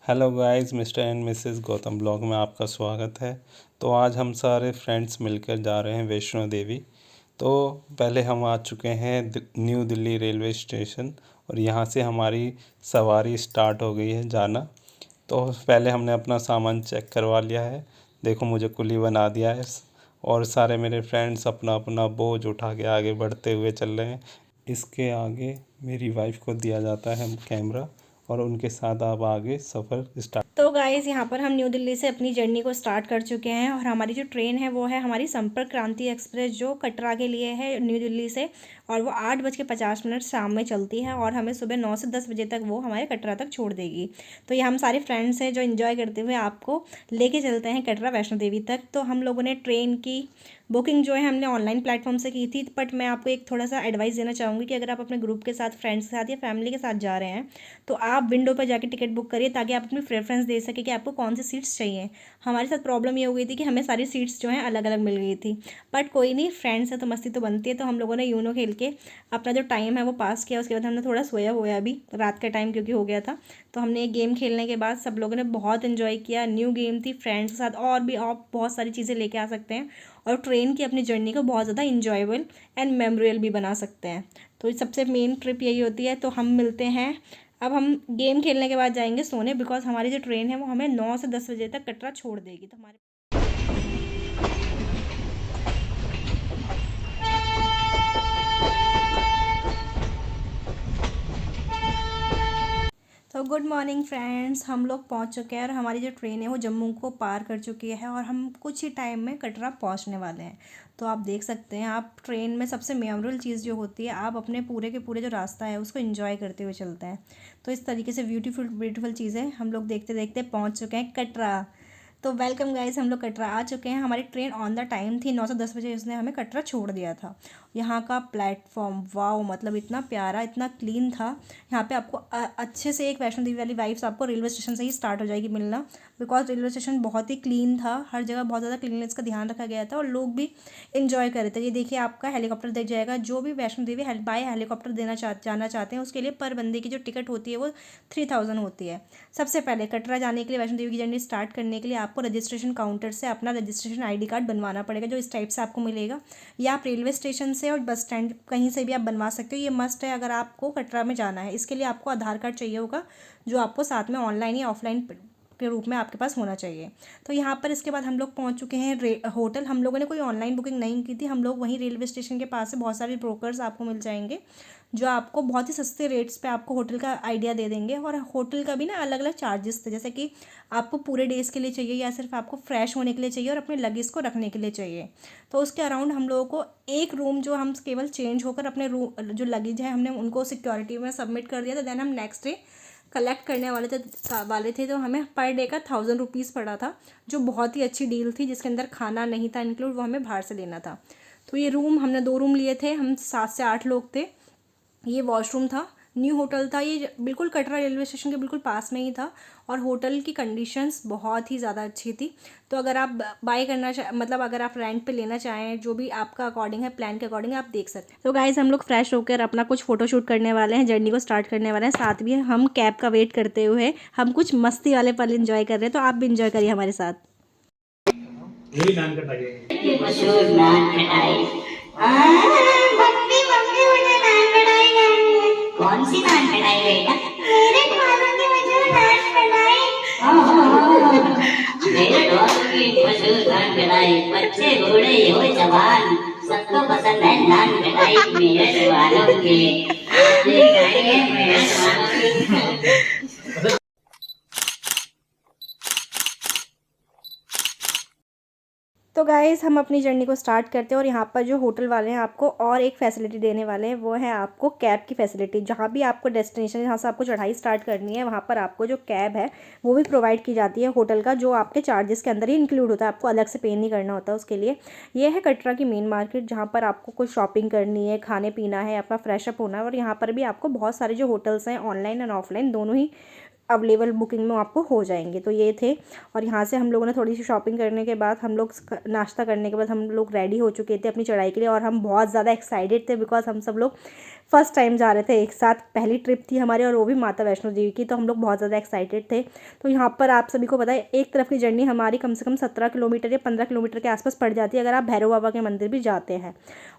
Hello guys, mister and Mrs Gautam blog में आपका स्वागत है। तो आज हम सारे फ्रेंड्स मिलकर जा रहे हैं वैष्णो देवी। तो पहले हम आ चुके हैं न्यू दिल्ली रेलवे स्टेशन और यहाँ से हमारी सवारी स्टार्ट हो गई है जाना। तो पहले हमने अपना सामान चेक करवा लिया है। देखो, मुझे कुली बना दिया है और सारे मेरे फ्रेंड्स अपना अपना बोझ उठा के आगे बढ़ते हुए चल रहे हैं। इसके आगे मेरी वाइफ को दिया जाता है कैमरा और उनके साथ आप आगे सफ़र स्टार्ट। तो गाइज़ यहाँ पर हम न्यू दिल्ली से अपनी जर्नी को स्टार्ट कर चुके हैं और हमारी जो ट्रेन है वो है हमारी संपर्क क्रांति एक्सप्रेस, जो कटरा के लिए है न्यू दिल्ली से। और वो 8:50 शाम में चलती है और हमें सुबह 9 से 10 बजे तक वो हमारे कटरा तक छोड़ देगी। तो ये हम सारे फ्रेंड्स हैं जो इन्जॉय करते हुए आपको लेके चलते हैं कटरा वैष्णो देवी तक। तो हम लोगों ने ट्रेन की बुकिंग जो है हमने ऑनलाइन प्लेटफॉर्म से की थी, बट मैं आपको एक थोड़ा सा एडवाइस देना चाहूँगी कि अगर आप अपने ग्रुप के साथ, फ्रेंड्स के साथ या फैमिली के साथ जा रहे हैं तो आप विंडो पर जाके टिकट बुक करिए, ताकि आप अपनी प्रेफरेंस दे सके कि आपको कौन सी सीट्स चाहिए। हमारे साथ प्रॉब्लम ये हो गई थी कि हमें सारी सीट्स जो हैं अलग अलग मिल गई थी, बट कोई नहीं, फ्रेंड्स है तो मस्ती तो बनती है। तो हम लोगों ने यूनो खेल के अपना जो टाइम है वो पास किया। उसके बाद हमने थोड़ा सोया हुआ भी रात का टाइम क्योंकि हो गया था। तो हमने एक गेम खेलने के बाद सब लोगों ने बहुत इन्जॉय किया। न्यू गेम थी, फ्रेंड्स के साथ और भी आप बहुत सारी चीज़ें लेके आ सकते हैं और ट्रेन की अपनी जर्नी को बहुत ज़्यादा इंजॉयबल एंड मेमोरेबल भी बना सकते हैं। तो सबसे मेन ट्रिप यही होती है। तो हम मिलते हैं, अब हम गेम खेलने के बाद जाएंगे सोने, बिकॉज हमारी जो ट्रेन है वो हमें 9 से 10 बजे तक कटरा छोड़ देगी। तो हमारे तो गुड मॉर्निंग फ्रेंड्स, हम लोग पहुंच चुके हैं और हमारी जो ट्रेन है वो जम्मू को पार कर चुकी है और हम कुछ ही टाइम में कटरा पहुंचने वाले हैं। तो आप देख सकते हैं, आप ट्रेन में सबसे मेमोरेबल चीज़ जो होती है, आप अपने पूरे के पूरे जो रास्ता है उसको एंजॉय करते हुए चलते हैं। तो इस तरीके से ब्यूटीफुल ब्यूटीफुल चीज़ें हम लोग देखते देखते पहुँच चुके हैं कटरा। तो वेलकम गाइस, हम लोग कटरा आ चुके हैं। हमारी ट्रेन ऑन द टाइम थी, 9 से 10 बजे उसने हमें कटरा छोड़ दिया था। यहाँ का प्लेटफॉर्म वाओ, मतलब इतना प्यारा, इतना क्लीन था। यहाँ पे आपको अच्छे से एक वैष्णो देवी वाली वाइब्स आपको रेलवे स्टेशन से ही स्टार्ट हो जाएगी मिलना, बिकॉज रेलवे स्टेशन बहुत ही क्लीन था। हर जगह बहुत ज़्यादा क्लीननेस का ध्यान रखा गया था और लोग भी इन्जॉय कर रहे थे। ये देखिए, आपका हेलीकॉप्टर दिख जाएगा। जो भी वैष्णो देवी बाय हेलीकॉप्टर जाना चाहते हैं उसके लिए पर बंदे की जो टिकट होती है वो 3000 होती है। सबसे पहले कटरा जाने के लिए, वैष्णो देवी की जर्नी स्टार्ट करने के लिए आपको रजिस्ट्रेशन काउंटर से अपना रजिस्ट्रेशन आईडी कार्ड बनवाना पड़ेगा, जो इस टाइप से आपको मिलेगा। या आप रेलवे स्टेशन से और बस स्टैंड कहीं से भी आप बनवा सकते हो। ये मस्ट है अगर आपको कटरा में जाना है। इसके लिए आपको आधार कार्ड चाहिए होगा, जो आपको साथ में ऑनलाइन या ऑफलाइन के रूप में आपके पास होना चाहिए। तो यहाँ पर इसके बाद हम लोग पहुँच चुके हैं होटल। हम लोगों ने कोई ऑनलाइन बुकिंग नहीं की थी, हम लोग वहीं रेलवे स्टेशन के पास से बहुत सारे ब्रोकर्स आपको मिल जाएंगे, जो आपको बहुत ही सस्ते रेट्स पे आपको होटल का आइडिया दे देंगे। और होटल का भी ना अलग अलग चार्जेस थे, जैसे कि आपको पूरे डेज़ के लिए चाहिए या सिर्फ आपको फ्रेश होने के लिए चाहिए और अपने लगेज को रखने के लिए चाहिए। तो उसके अराउंड हम लोगों को एक रूम, जो हम केवल चेंज होकर अपने रूम जो लगेज है हमने उनको सिक्योरिटी में सबमिट कर दिया था। देन हम नेक्स्ट डे कलेक्ट करने वाले थे तो हमें पर डे का 1000 रुपीज़ पड़ा था, जो बहुत ही अच्छी डील थी, जिसके अंदर खाना नहीं था इंक्लूड, वो हमें बाहर से लेना था। तो ये रूम हमने 2 रूम लिए थे, हम 7 से 8 लोग थे। ये वॉशरूम था, न्यू होटल था, ये बिल्कुल कटरा रेलवे स्टेशन के बिल्कुल पास में ही था और होटल की कंडीशंस बहुत ही ज़्यादा अच्छी थी। तो अगर आप बाय करना मतलब अगर आप रेंट पे लेना चाहें, जो भी आपका अकॉर्डिंग है, प्लान के अकॉर्डिंग आप देख सकते हैं। तो गाइज, हम लोग फ्रेश होकर अपना कुछ फोटोशूट करने वाले हैं, जर्नी को स्टार्ट करने वाले हैं। साथ में हम कैब का वेट करते हुए हम कुछ मस्ती वाले पल इंजॉय कर रहे हैं। तो आप भी इंजॉय करिए हमारे साथ। यही नान कटाइए। मशहूर नान कटाई। मम्मी मम्मी मुझे नान कटाई खानी है। कौन सी नान कटाई बेटा? मेरे खानों की मशहूर नान कटाई। मेरे दोस्त की मशहूर नान कटाई। बच्चे बूढ़े हो जवान सबको पसंद है नान कटाई मेरे वालों की। आप भी खाएंगे मेरे वालों की। तो गाइस, हम अपनी जर्नी को स्टार्ट करते हैं और यहाँ पर जो होटल वाले हैं आपको और एक फैसिलिटी देने वाले हैं, वो है आपको कैब की फैसिलिटी। जहाँ भी आपको डेस्टिनेशन, जहाँ से आपको चढ़ाई स्टार्ट करनी है, वहाँ पर आपको जो कैब है वो भी प्रोवाइड की जाती है होटल का, जो आपके चार्जेस के अंदर ही इंक्लूड होता है, आपको अलग से पे नहीं करना होता उसके लिए। ये है कटरा की मेन मार्केट, जहाँ पर आपको कुछ शॉपिंग करनी है, खाने पीना है, अपना फ्रेशअप होना है। और यहाँ पर भी आपको बहुत सारे जो होटल्स हैं, ऑनलाइन एंड ऑफलाइन दोनों ही अवेलेबल बुकिंग में आपको हो जाएंगे। तो ये थे, और यहाँ से हम लोगों ने थोड़ी सी शॉपिंग करने के बाद, हम लोग नाश्ता करने के बाद हम लोग रेडी हो चुके थे अपनी चढ़ाई के लिए। और हम बहुत ज़्यादा एक्साइटेड थे, बिकॉज हम सब लोग फर्स्ट टाइम जा रहे थे एक साथ, पहली ट्रिप थी हमारी और वो भी माता वैष्णो देवी की, तो हम लोग बहुत ज़्यादा एक्साइटेड थे। तो यहाँ पर आप सभी को पता है एक तरफ की जर्नी हमारी कम से कम 17 किलोमीटर या 15 किलोमीटर के आसपास पड़ जाती है अगर आप भैरव बाबा के मंदिर भी जाते हैं।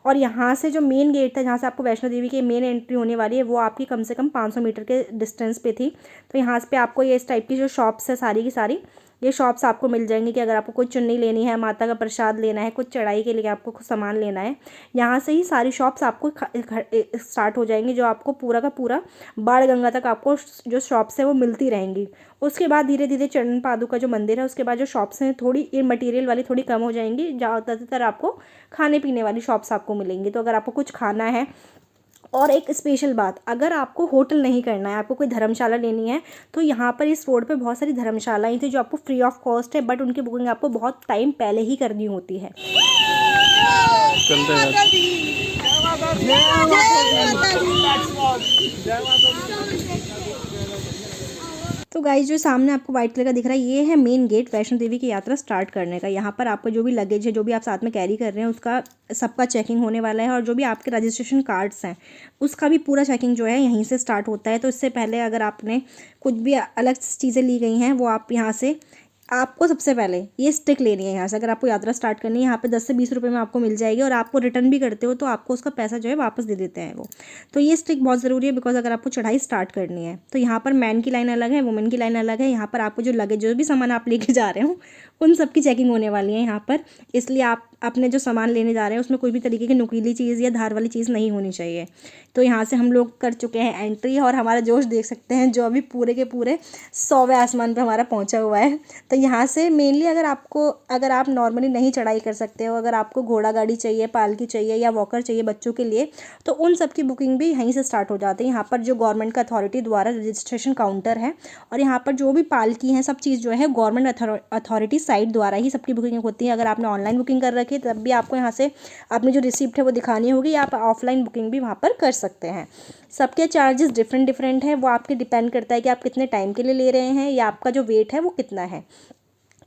और यहाँ से जो मेन गेट था जहाँ से आपको वैष्णो देवी की मेन एंट्री होने वाली है वो आपकी कम से कम 500 मीटर के डिस्टेंस पे थी। तो यहाँ पे आपको ये इस टाइप की जो शॉप्स है सारी की सारी ये शॉप्स आपको मिल जाएंगी कि अगर आपको कोई चुन्नी लेनी है, माता का प्रसाद लेना है, कुछ चढ़ाई के लिए आपको कुछ सामान लेना है, यहाँ से ही सारी शॉप्स आपको स्टार्ट हो जाएंगी, जो आपको पूरा का पूरा बाणगंगा तक आपको जो शॉप्स है वो मिलती रहेंगी। उसके बाद धीरे धीरे चरण पादुका जो मंदिर है उसके बाद जो शॉप्स हैं थोड़ी मटेरियल वाली थोड़ी कम हो जाएंगी, ज़्यादातर आपको खाने पीने वाली शॉप्स आपको मिलेंगी। तो अगर आपको कुछ खाना है, और एक स्पेशल बात, अगर आपको होटल नहीं करना है, आपको कोई धर्मशाला लेनी है, तो यहाँ पर इस रोड पे बहुत सारी धर्मशालाएं थी जो आपको फ्री ऑफ कॉस्ट है, बट उनकी बुकिंग आपको बहुत टाइम पहले ही करनी होती है। तो गाइस जो सामने आपको व्हाइट कलर का दिख रहा है ये है मेन गेट वैष्णो देवी की यात्रा स्टार्ट करने का। यहाँ पर आपका जो भी लगेज है, जो भी आप साथ में कैरी कर रहे हैं, उसका सबका चेकिंग होने वाला है, और जो भी आपके रजिस्ट्रेशन कार्ड्स हैं उसका भी पूरा चेकिंग जो है यहीं से स्टार्ट होता है। तो इससे पहले अगर आपने कुछ भी अलग चीज़ें ली गई हैं वो आप यहाँ से, आपको सबसे पहले ये स्टिक लेनी है यहाँ से। अगर आपको यात्रा स्टार्ट करनी है यहाँ पे 10 से 20 रुपए में आपको मिल जाएगी, और आपको रिटर्न भी करते हो तो आपको उसका पैसा जो है वापस दे देते हैं वो। तो ये स्टिक बहुत ज़रूरी है बिकॉज अगर आपको चढ़ाई स्टार्ट करनी है तो यहाँ पर मैन की लाइन अलग है, वुमेन की लाइन अलग है। यहाँ पर आपको जो लगेज, जो भी सामान आप लेके जा रहे हो उन सब की चेकिंग होने वाली है यहाँ पर, इसलिए आप अपने जो सामान लेने जा रहे हैं उसमें कोई भी तरीके की नुकीली चीज़ या धार वाली चीज़ नहीं होनी चाहिए। तो यहाँ से हम लोग कर चुके हैं एंट्री, और हमारा जोश देख सकते हैं जो अभी पूरे के पूरे 100वें आसमान पे हमारा पहुँचा हुआ है। तो यहाँ से मेनली अगर आप नॉर्मली नहीं चढ़ाई कर सकते हो, अगर आपको घोड़ा गाड़ी चाहिए, पालकी चाहिए या वॉकर चाहिए बच्चों के लिए, तो उन सब की बुकिंग भी यहीं से स्टार्ट हो जाती है। यहाँ पर जो गवर्नमेंट का अथॉरिटी द्वारा रजिस्ट्रेशन काउंटर है, और यहाँ पर जो भी पालकी है सब चीज़ जो है गवर्नमेंट अथॉरिटी साइट द्वारा ही सबकी बुकिंग होती है। अगर आपने ऑनलाइन बुकिंग कर रखी है तब भी आपको यहाँ से अपनी जो रिसिप्ट है वो दिखानी होगी, या आप ऑफलाइन बुकिंग भी वहाँ पर कर सकते हैं। सबके चार्जेस डिफरेंट हैं, वो आपके डिपेंड करता है कि आप कितने टाइम के लिए ले रहे हैं या आपका जो वेट है वो कितना है।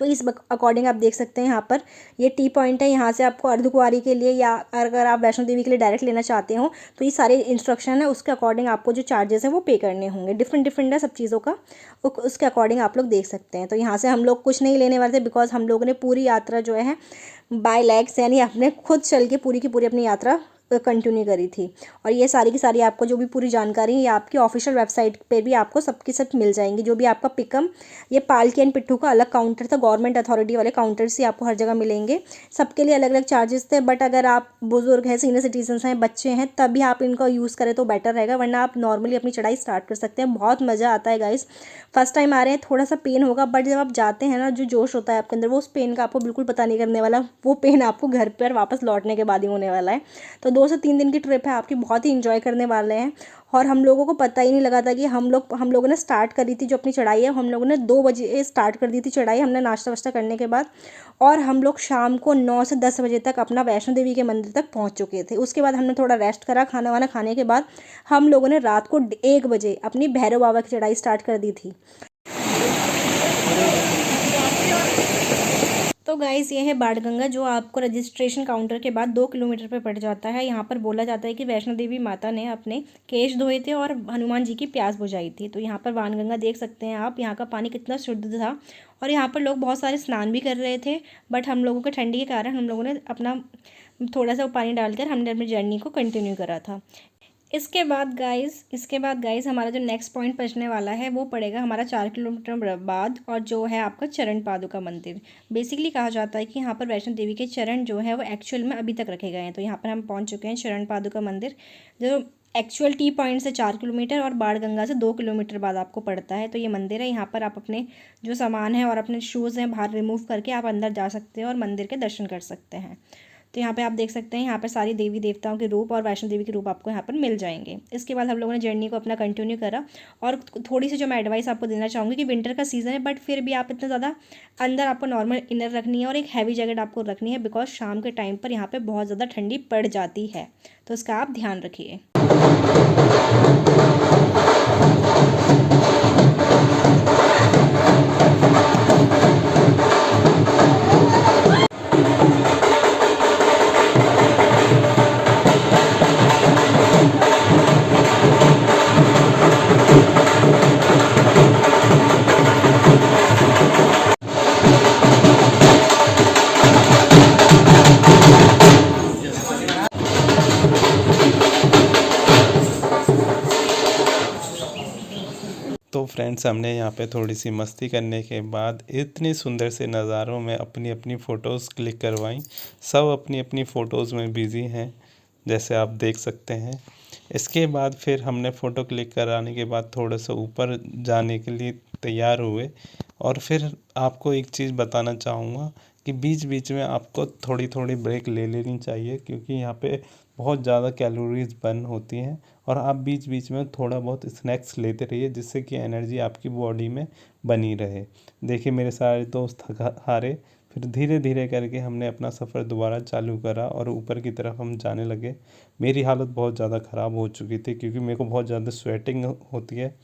तो इस अकॉर्डिंग आप देख सकते हैं यहाँ पर ये टी पॉइंट है, यहाँ से आपको अर्धकुंवारी के लिए या अगर आप वैष्णो देवी के लिए डायरेक्ट लेना चाहते हो तो ये सारे इंस्ट्रक्शन है, उसके अकॉर्डिंग आपको जो चार्जेस है वो पे करने होंगे। डिफरेंट है सब चीज़ों का, उसके अकॉर्डिंग आप लोग देख सकते हैं। तो यहाँ से हम लोग कुछ नहीं लेने वाले थे बिकॉज हम लोगों ने पूरी यात्रा जो है बाय लेग्स यानी अपने खुद चल के पूरी की पूरी अपनी यात्रा कंटिन्यू करी थी। और ये सारी की सारी आपको जो भी पूरी जानकारी है ये आपकी ऑफिशियल वेबसाइट पे भी आपको सबकी सब मिल जाएंगी। जो भी आपका पिकम, ये पालकी एंड पिट्ठू का अलग काउंटर था, गवर्नमेंट अथॉरिटी वाले काउंटर से आपको हर जगह मिलेंगे। सबके लिए अलग अलग चार्जेस थे, बट अगर आप बुजुर्ग हैं, सीनियर सिटीजन्स हैं, बच्चे हैं, तभी आप इनका यूज़ करें तो बेटर रहेगा, वरना आप नॉर्मली अपनी चढ़ाई स्टार्ट कर सकते हैं। बहुत मज़ा आता है गाइस। फर्स्ट टाइम आ रहे हैं, थोड़ा सा पेन होगा, बट जब आप जाते हैं ना, जो जोश होता है आपके अंदर वो उस पेन का आपको बिल्कुल पता नहीं करने वाला। वो पेन आपको घर पर वापस लौटने के बाद ही होने वाला है। तो 2 से 3 दिन की ट्रिप है आपकी, बहुत ही इंजॉय करने वाले हैं। और हम लोगों को पता ही नहीं लगा था कि हम लोगों ने स्टार्ट करी थी जो अपनी चढ़ाई है, हम लोगों ने 2 बजे स्टार्ट कर दी थी चढ़ाई, हमने नाश्ता वाश्ता करने के बाद, और हम लोग शाम को 9 से 10 बजे तक अपना वैष्णो देवी के मंदिर तक पहुंच चुके थे। उसके बाद हमने थोड़ा रेस्ट करा, खाना वाना खाने के बाद हम लोगों ने रात को 1 बजे अपनी भैरव बाबा की चढ़ाई स्टार्ट कर दी थी। तो गाइस ये है बाणगंगा, जो आपको रजिस्ट्रेशन काउंटर के बाद 2 किलोमीटर पे पड़ जाता है। यहाँ पर बोला जाता है कि वैष्णो देवी माता ने अपने केश धोए थे और हनुमान जी की प्यास बुझाई थी। तो यहाँ पर बाणगंगा देख सकते हैं आप, यहाँ का पानी कितना शुद्ध था, और यहाँ पर लोग बहुत सारे स्नान भी कर रहे थे, बट हम लोगों के ठंडी के कारण हम लोगों ने अपना थोड़ा सा पानी डालकर हमने अपनी जर्नी को कंटिन्यू करा था। इसके बाद गाइस हमारा जो नेक्स्ट पॉइंट पहुंचने वाला है वो पड़ेगा हमारा 4 किलोमीटर बाद, और जो है आपका चरण पादुका मंदिर। बेसिकली कहा जाता है कि यहाँ पर वैष्णो देवी के चरण जो है वो एक्चुअल में अभी तक रखे गए हैं। तो यहाँ पर हम पहुँच चुके हैं चरण पादुका मंदिर, जो एक्चुअल टी पॉइंट से 4 किलोमीटर और बाणगंगा से 2 किलोमीटर बाद आपको पड़ता है। तो ये मंदिर है, यहाँ पर आप अपने जो सामान है और अपने शूज़ हैं बाहर रिमूव करके आप अंदर जा सकते हैं और मंदिर के दर्शन कर सकते हैं। तो यहाँ पे आप देख सकते हैं, यहाँ पर सारी देवी देवताओं के रूप और वैष्णो देवी के रूप आपको यहाँ पर मिल जाएंगे। इसके बाद हम लोगों ने जर्नी को अपना कंटिन्यू करा, और थोड़ी सी जो मैं एडवाइस आपको देना चाहूँगी कि विंटर का सीज़न है, बट फिर भी आप इतना ज़्यादा अंदर आपको नॉर्मल इनर रखनी है और एक हैवी जैकेट आपको रखनी है, बिकॉज शाम के टाइम पर यहाँ पर बहुत ज़्यादा ठंडी पड़ जाती है, तो इसका आप ध्यान रखिए। फ्रेंड्स हमने यहाँ पे थोड़ी सी मस्ती करने के बाद इतने सुंदर से नज़ारों में अपनी अपनी फ़ोटोज़ क्लिक करवाई। सब अपनी अपनी फ़ोटोज़ में बिज़ी हैं, जैसे आप देख सकते हैं। इसके बाद फिर हमने फ़ोटो क्लिक कराने के बाद थोड़ा सा ऊपर जाने के लिए तैयार हुए। और फिर आपको एक चीज़ बताना चाहूँगा कि बीच बीच में आपको थोड़ी थोड़ी ब्रेक ले लेनी चाहिए, क्योंकि यहाँ पे बहुत ज़्यादा कैलोरीज बर्न होती हैं। और आप बीच बीच में थोड़ा बहुत स्नैक्स लेते रहिए, जिससे कि एनर्जी आपकी बॉडी में बनी रहे। देखिए मेरे सारे दोस्त हारे, फिर धीरे धीरे करके हमने अपना सफ़र दोबारा चालू करा और ऊपर की तरफ हम जाने लगे। मेरी हालत बहुत ज़्यादा ख़राब हो चुकी थी, क्योंकि मेरे को बहुत ज़्यादा स्वेटिंग होती है।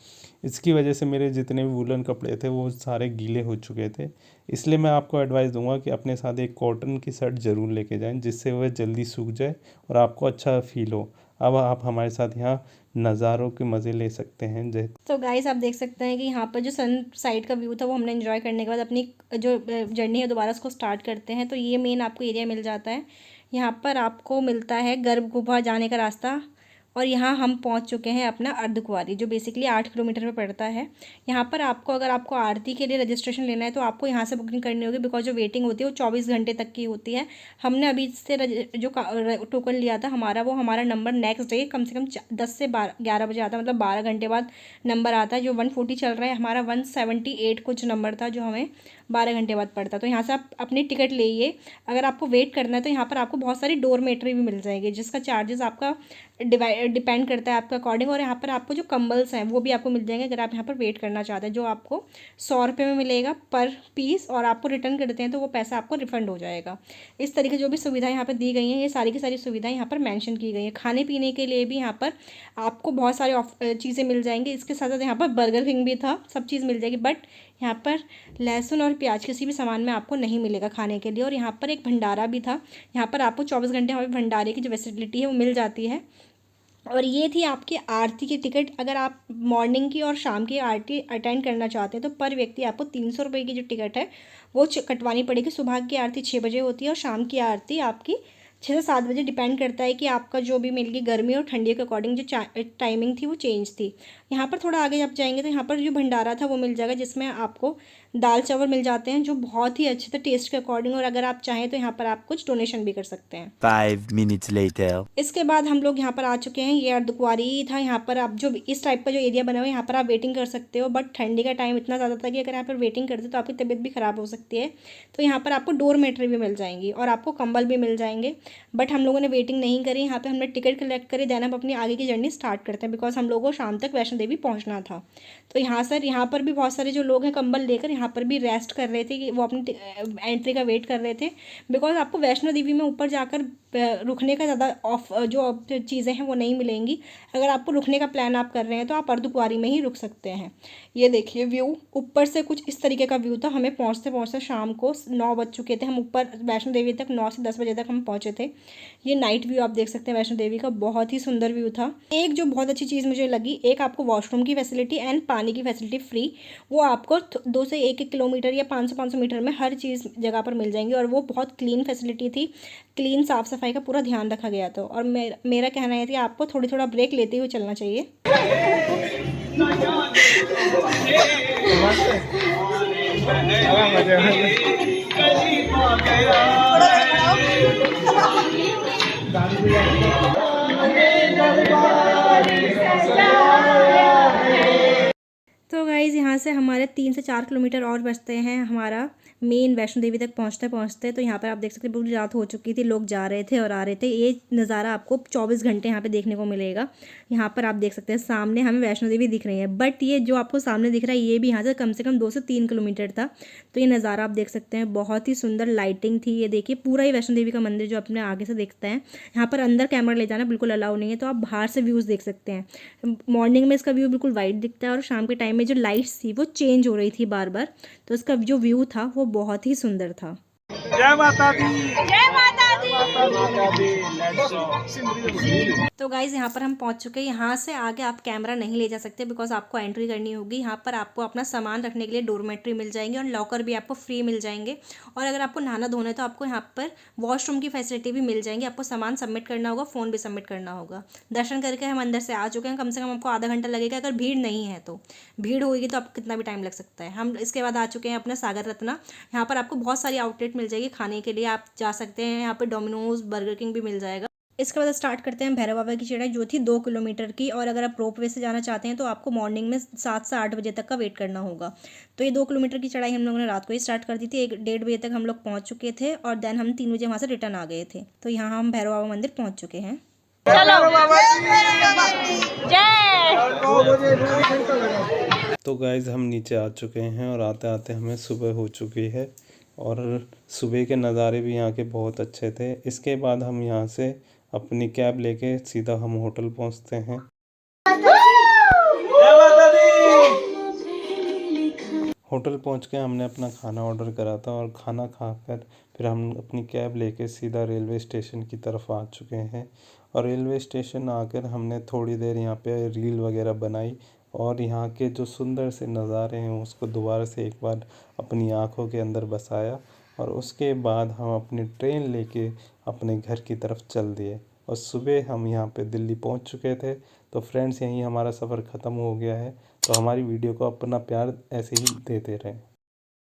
इसकी वजह से मेरे जितने भी वूलन कपड़े थे वो सारे गीले हो चुके थे। इसलिए मैं आपको एडवाइस दूंगा कि अपने साथ एक कॉटन की शर्ट ज़रूर लेके जाएं, जिससे वह जल्दी सूख जाए और आपको अच्छा फील हो। अब आप हमारे साथ यहाँ नज़ारों के मज़े ले सकते हैं। जय। तो गाइस आप देख सकते हैं कि यहाँ पर जो सन साइड का व्यू था वो हमने एंजॉय करने के बाद अपनी जो जर्नी है दोबारा उसको स्टार्ट करते हैं। तो ये मेन आपको एरिया मिल जाता है। यहाँ पर आपको मिलता है गर्भ गुफा जाने का रास्ता, और यहाँ हम पहुँच चुके हैं अपना अर्धकुंवारी, जो बेसिकली 8 किलोमीटर पे पड़ता है। यहाँ पर आपको अगर आपको आरती के लिए रजिस्ट्रेशन लेना है तो आपको यहाँ से बुकिंग करनी होगी, बिकॉज जो वेटिंग होती है वो 24 घंटे तक की होती है। हमने अभी से जो टोकन लिया था हमारा, वो हमारा नंबर नेक्स्ट डे कम से कम 10 से 11 बजे आता है, मतलब 12 घंटे बाद नंबर आता है। जो 140 चल रहा है, हमारा 178 कुछ नंबर था जो हमें 12 घंटे बाद पड़ता। तो यहाँ से आप अपनी टिकट लेइए। अगर आपको वेट करना है तो यहाँ पर आपको बहुत सारी डोरमेट्री भी मिल जाएगी, जिसका चार्जेस आपका डिपेंड करता है आपका अकॉर्डिंग। और यहाँ पर आपको जो कंबल्स हैं वो भी आपको मिल जाएंगे अगर आप यहाँ पर वेट करना चाहते हैं, जो आपको 100 रुपये में मिलेगा पर पीस, और आपको रिटर्न करते हैं तो वो पैसा आपको रिफंड हो जाएगा। इस तरीके जो भी सुविधाएं यहाँ पर दी गई हैं, ये सारी की सारी सुविधाएं यहाँ पर मेंशन की गई हैं। खाने पीने के लिए भी यहाँ पर आपको बहुत सारी चीज़ें मिल जाएंगी। इसके साथ साथ यहाँ पर बर्गर किंग भी था, सब चीज़ मिल जाएगी। बट यहाँ पर लहसुन और प्याज किसी भी सामान में आपको नहीं मिलेगा खाने के लिए। और यहाँ पर एक भंडारा भी था, यहाँ पर आपको 24 घंटे हमें भंडारे की जो फैसिलिटी है वो मिल जाती है। और ये थी आपकी आरती की टिकट। अगर आप मॉर्निंग की और शाम की आरती अटेंड करना चाहते हैं तो पर व्यक्ति आपको 300 रुपये की जो टिकट है वो कटवानी पड़ेगी। सुबह की आरती 6 बजे होती है और शाम की आरती आपकी 6 से 7 बजे, डिपेंड करता है कि आपका जो भी मिल गई गर्मी और ठंडी के अकॉर्डिंग जो टाइमिंग थी वो चेंज थी। यहाँ पर थोड़ा आगे जब जाएंगे तो यहाँ पर जो भंडारा था वो मिल जाएगा, जिसमें आपको दाल चावल मिल जाते हैं जो बहुत ही अच्छे थे टेस्ट के अकॉर्डिंग। और अगर आप चाहें तो यहाँ पर आप कुछ डोनेशन भी कर सकते हैं। 5 minutes later. इसके बाद हम लोग यहाँ पर आ चुके हैं। ये अर्धकुंवारी था। यहाँ पर आप जो इस टाइप का जो एरिया बना हुआ है यहाँ पर आप वेटिंग कर सकते हो। बट ठंडी का टाइम इतना ज़्यादा था कि अगर यहाँ पर वेटिंग करते तो आपकी तबीयत भी ख़राब हो सकती है। तो यहाँ पर आपको डोरमेट्री भी मिल जाएंगी और आपको कंबल भी मिल जाएंगे। बट हम लोगों ने वेटिंग नहीं करी, यहाँ पर हमने टिकट कलेक्ट करी। देन हम अपनी आगे की जर्नी स्टार्ट करते हैं, बिकॉज हम लोगों को शाम तक वैष्णो देवी पहुँचना था। तो यहाँ पर भी बहुत सारे जो लोग हैं कंबल लेकर यहाँ पर भी रेस्ट कर रहे थे कि वो अपनी एंट्री का वेट कर रहे थे। बिकॉज आपको वैष्णो देवी में ऊपर जाकर रुकने का ज़्यादा जो चीज़ें हैं वो नहीं मिलेंगी। अगर आपको रुकने का प्लान आप कर रहे हैं तो आप अर्धकुंवारी में ही रुक सकते हैं। ये देखिए व्यू ऊपर से कुछ इस तरीके का व्यू था। हमें पहुँचते पहुँचते शाम को 9 बज चुके थे। हम ऊपर वैष्णो देवी तक 9 से 10 बजे तक हम पहुँचे थे। ये नाइट व्यू आप देख सकते हैं वैष्णो देवी का, बहुत ही सुंदर व्यू था। एक जो बहुत अच्छी चीज़ मुझे लगी, एक आपको वॉशरूम की फैसिलिटी एंड पानी की फैसिलिटी फ्री, वो आपको 2 से 1 किलोमीटर या 500 मीटर में हर चीज़ जगह पर मिल जाएंगी। और वो बहुत क्लीन फैसिलिटी थी, क्लीन साफ़ सफाई का पूरा ध्यान रखा गया था। और मेरा कहना है कि आपको थोड़ा ब्रेक लेते हुए चलना चाहिए। तो गाइज़ यहाँ से हमारे 3 से 4 किलोमीटर और बचते हैं हमारा मेन वैष्णो देवी तक पहुँचते। तो यहाँ पर आप देख सकते हैं पूरी रात हो चुकी थी, लोग जा रहे थे और आ रहे थे। ये नज़ारा आपको 24 घंटे यहाँ पे देखने को मिलेगा। यहाँ पर आप देख सकते हैं सामने हमें वैष्णो देवी दिख रही है, बट ये जो आपको सामने दिख रहा है ये भी यहाँ से कम 2 से 3 किलोमीटर था। तो ये नज़ारा आप देख सकते हैं, बहुत ही सुंदर लाइटिंग थी। ये देखिए पूरा ही वैष्णो देवी का मंदिर जो अपने आगे से दिखता है। यहाँ पर अंदर कैमरा ले जाना बिल्कुल अलाउ नहीं है, तो आप बाहर से व्यूज़ देख सकते हैं। मॉर्निंग में इसका व्यू बिल्कुल वाइट दिखता है और शाम के टाइम में जो लाइट्स थी वो चेंज हो रही थी बार बार। तो इसका जो व्यू था वो बहुत ही सुंदर था। जय माता दी। जय माता दी। तो गाइज़ यहाँ पर हम पहुँच चुके हैं। यहाँ से आगे आप कैमरा नहीं ले जा सकते बिकॉज आपको एंट्री करनी होगी। यहाँ पर आपको अपना सामान रखने के लिए डोरमेट्री मिल जाएंगे और लॉकर भी आपको फ्री मिल जाएंगे। और अगर आपको नहाना धोना है तो आपको यहाँ पर वॉशरूम की फैसिलिटी भी मिल जाएंगी। आपको सामान सबमिट करना होगा, फ़ोन भी सबमिट करना होगा। दर्शन करके हम अंदर से आ चुके हैं। कम से कम आपको आधा घंटा लगेगा अगर भीड़ नहीं है तो। भीड़ होगी तो आपको कितना भी टाइम लग सकता है। हम इसके बाद आ चुके हैं अपना सागर रत्ना। यहाँ पर आपको बहुत सारी आउटलेट मिल जाएगी खाने के लिए, आप जा सकते हैं। यहाँ पर डोमिनोज, बर्गर किंग भी मिल जाएगा। इसके बाद स्टार्ट करते हैं भैरव बाबा की चढ़ाई जो थी 2 किलोमीटर की। और अगर आप रोप वे से जाना चाहते हैं तो आपको मॉर्निंग में 7 से 8 बजे तक का वेट करना होगा। तो ये 2 किलोमीटर की चढ़ाई हम लोगों ने रात को ही स्टार्ट कर दी थी। 1-1:30 बजे तक हम लोग पहुंच चुके थे और देन हम 3 बजे वहाँ से रिटर्न आ गए थे। तो यहाँ हम भैरव बाबा मंदिर पहुँच चुके हैं। तो गाइज़ हम नीचे आ चुके हैं और आते आते हमें सुबह हो चुकी है और सुबह के नज़ारे भी यहाँ के बहुत अच्छे थे। इसके बाद हम यहाँ से अपनी कैब लेके सीधा हम होटल पहुँचते हैं। होटल पहुँच के हमने अपना खाना ऑर्डर करा था और खाना खाकर फिर हम अपनी कैब लेके सीधा रेलवे स्टेशन की तरफ आ चुके हैं। और रेलवे स्टेशन आकर हमने थोड़ी देर यहाँ पे रील वगैरह बनाई और यहाँ के जो सुंदर से नज़ारे हैं उसको दोबारा से एक बार अपनी आँखों के अंदर बसाया। और उसके बाद हम अपनी ट्रेन लेके अपने घर की तरफ चल दिए और सुबह हम यहाँ पे दिल्ली पहुँच चुके थे। तो फ्रेंड्स, यहीं हमारा सफ़र ख़त्म हो गया है। तो हमारी वीडियो को अपना प्यार ऐसे ही देते रहें।